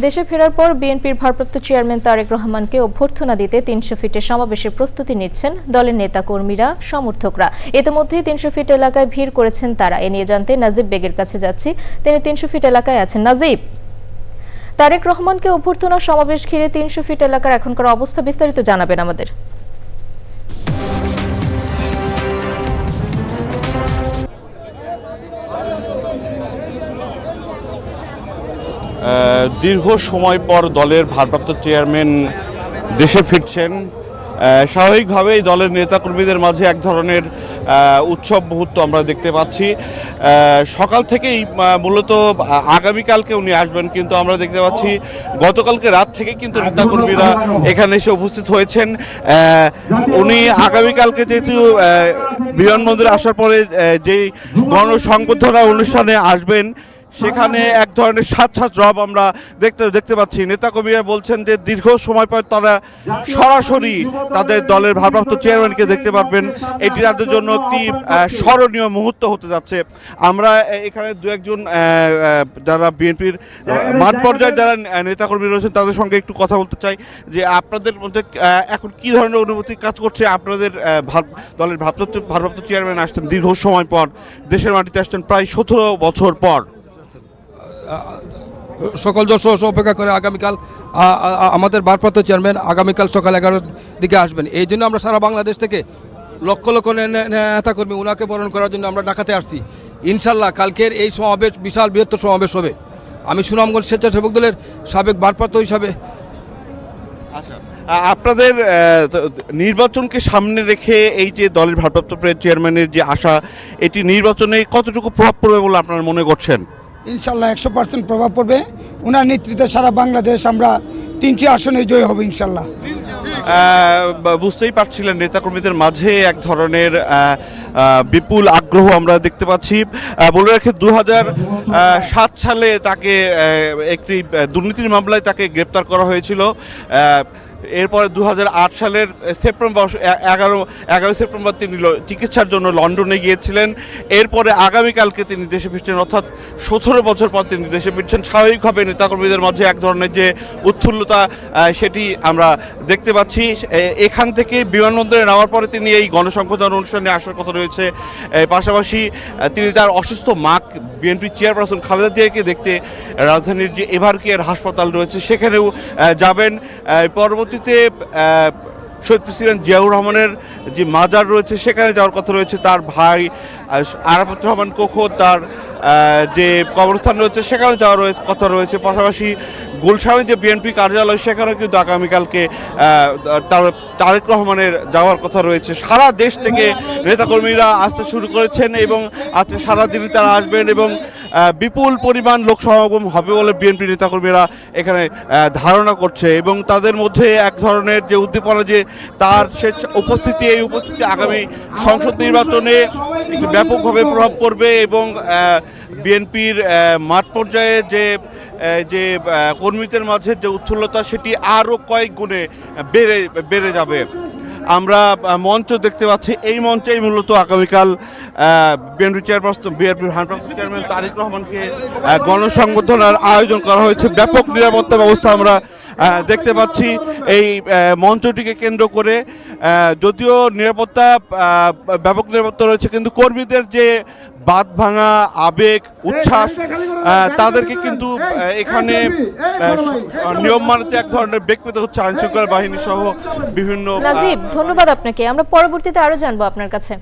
দেশে ফেরার পর বিএনপির ভারপ্রাপ্ত চেয়ারম্যান তারেক রহমানকে অভ্যর্থনা দিতে ৩০০ ফিটের সমাবেশের প্রস্তুতি নিচ্ছেন দলের নেতাকর্মীরা, সমর্থকরা। ইতিমধ্যেই ৩০০ ফিট এলাকায় ভিড় করেছেন তারা। এ নিয়ে জানতে নাজিব বেগের কাছে যাচ্ছি, তিনি ৩০০ ফিট এলাকায় আছেন। নাজিব, তারেক রহমানকে অভ্যর্থনা সমাবেশ ঘিরে ৩০০ ফিট এলাকার এখনকার অবস্থা বিস্তারিত জানাবেন আমাদের। দীর্ঘ সময় পর দলের ভারপ্রাপ্ত চেয়ারম্যান দেশে ফিরছেন। স্বাভাবিকভাবেই দলের নেতাকর্মীদের মাঝে এক ধরনের উৎসব মুহূর্ত আমরা দেখতে পাচ্ছি। সকাল থেকেই মূলত আগামীকালকে উনি আসবেন, কিন্তু আমরা দেখতে পাচ্ছি গতকালকে রাত থেকে কিন্তু নেতাকর্মীরা এখানে এসে উপস্থিত হয়েছেন। উনি আগামীকালকে যেহেতু বিমানবন্দরে আসার পরে যেই গণসংবর্ধনা অনুষ্ঠানে আসবেন, সেখানে এক ধরনের সাজ রব আমরা দেখতে পাচ্ছি। নেতাকর্মীরা বলছেন যে দীর্ঘ সময় পর তারা সরাসরি তাদের দলের ভারপ্রাপ্ত চেয়ারম্যানকে দেখতে পারবেন। এটি তাদের জন্য একটি স্মরণীয় মুহূর্ত হতে যাচ্ছে। আমরা এখানে দু একজন যারা বিএনপির মাঠ পর্যায়ে যারা নেতাকর্মী রয়েছেন তাদের সঙ্গে একটু কথা বলতে চাই যে আপনাদের মধ্যে এখন কি ধরনের অনুভূতি কাজ করছে? আপনাদের দলের ভারপ্রাপ্ত চেয়ারম্যান আসছেন দীর্ঘ সময় পর, দেশের মাটিতে আসছেন প্রায় 17 বছর পর। সকল যশ অপেক্ষা করে আগামীকাল আমাদের ভারপ্রাপ্ত চেয়ারম্যান আগামীকাল সকাল 11টার দিকে আসবেন। এই জন্য আমরা সারা বাংলাদেশ থেকে লক্ষ লক্ষ নেতাকর্মী ওনাকে বরণ করার জন্য আমরা ঢাকাতে আসছি। ইনশাল্লাহ কালকের এই সমাবেশ বিশাল বৃহত্তর সমাবেশ হবে। আমি সুনামগঞ্জ স্বেচ্ছাসেবক দলের সাবেক ভারপ্রাপ্ত হিসাবে। আচ্ছা, আপনাদের নির্বাচনকে সামনে রেখে এই যে দলের ভারপ্রাপ্ত চেয়ারম্যানের যে আশা, এটি নির্বাচনে কতটুকু প্রভাব পড়বে বলে আপনারা মনে করছেন? ইনশাল্লাহ 100% প্রভাব পড়বে। ওনার নেতৃত্বে সারা বাংলাদেশ আমরা 3টি আসনে জয় হবে ইনশাল্লাহ। বুঝতেই পারছিলেন নেতাকর্মীদের মাঝে এক ধরনের বিপুল আগ্রহ আমরা দেখতে পাচ্ছি। বলে রাখি 2007 সালে তাকে একটি দুর্নীতির মামলায় তাকে গ্রেপ্তার করা হয়েছিল। এরপরে 2008 সালের সেপ্টেম্বর 11 সেপ্টেম্বর তিনি চিকিৎসার জন্য লন্ডনে গিয়েছিলেন। এরপরে আগামীকালকে তিনি দেশে ফিরছেন, অর্থাৎ 17 বছর পর তিনি দেশে ফিরছেন। স্বাভাবিকভাবে নেতাকর্মীদের মাঝে এক ধরনের যে উৎফুল্লতা সেটি আমরা দেখতে পাচ্ছি। এখান থেকে বিমানবন্দরে নামার পরে তিনি এই গণসংবর্ধনা অনুষ্ঠানে আসার কথা রয়েছে। পাশাপাশি তিনি তার অসুস্থ মা বিএনপি চেয়ারপারসন খালেদা জিয়াকে দেখতে রাজধানীর যে এভারকেয়ার হাসপাতাল রয়েছে সেখানেও যাবেন। পরবর্তীতে শহীদ প্রেসিডেন্ট জিয়াউর রহমানের যে মাজার রয়েছে সেখানে যাওয়ার কথা রয়েছে। তার ভাই আরাফাত রহমান খোকন তার যে কবরস্থান রয়েছে সেখানে যাওয়ার কথা রয়েছে। পাশাপাশি গুলশানে যে বিএনপি কার্যালয় সেখানেও কিন্তু আগামীকালকে তারেক রহমানের যাওয়ার কথা রয়েছে। সারা দেশ থেকে নেতাকর্মীরা আসতে শুরু করেছেন এবং আজকে সারাদিনই তারা আসবেন এবং বিপুল পরিমাণ লোক সমাগম হবে বলে বিএনপি নেতাকর্মীরা এখানে ধারণা করছে এবং তাদের মধ্যে এক ধরনের যে উদ্দীপনা যে তার উপস্থিতি, এই উপস্থিতি আগামী সংসদ নির্বাচনে ব্যাপকভাবে প্রভাব পড়বে এবং বিএনপির মাঠ পর্যায়ে যে কর্মীদের মাঝে যে উৎফুল্লতা সেটি আরও কয়েক গুণে বেড়ে যাবে। আমরা মঞ্চ দেখতে পাচ্ছি, এই মঞ্চেই মূলত আগামীকাল বিএনপির ভারপ্রাপ্ত চেয়ারম্যান তারেক রহমানকে গণসংবর্ধনার আয়োজন করা হয়েছে। ব্যাপক নিরাপত্তা ব্যবস্থা আমরা দেখতে পাচ্ছি এই মঞ্চটিকে কেন্দ্র করে। যদিও ব্যাপক নিরাপত্তা রয়েছে, কিন্তু কর্মীদের যে বাঁধ ভাঙা আবেগ, উচ্ছ্বাস, তাদেরকে কিন্তু এখানে নিয়ম মানতে এক ধরনের বেগ পেতে হচ্ছে আইনশৃঙ্খলা বাহিনী সহ বিভিন্ন। নাজিব, ধন্যবাদ আপনাকে। আমরা পরবর্তীতে আরো জানবো আপনার কাছে।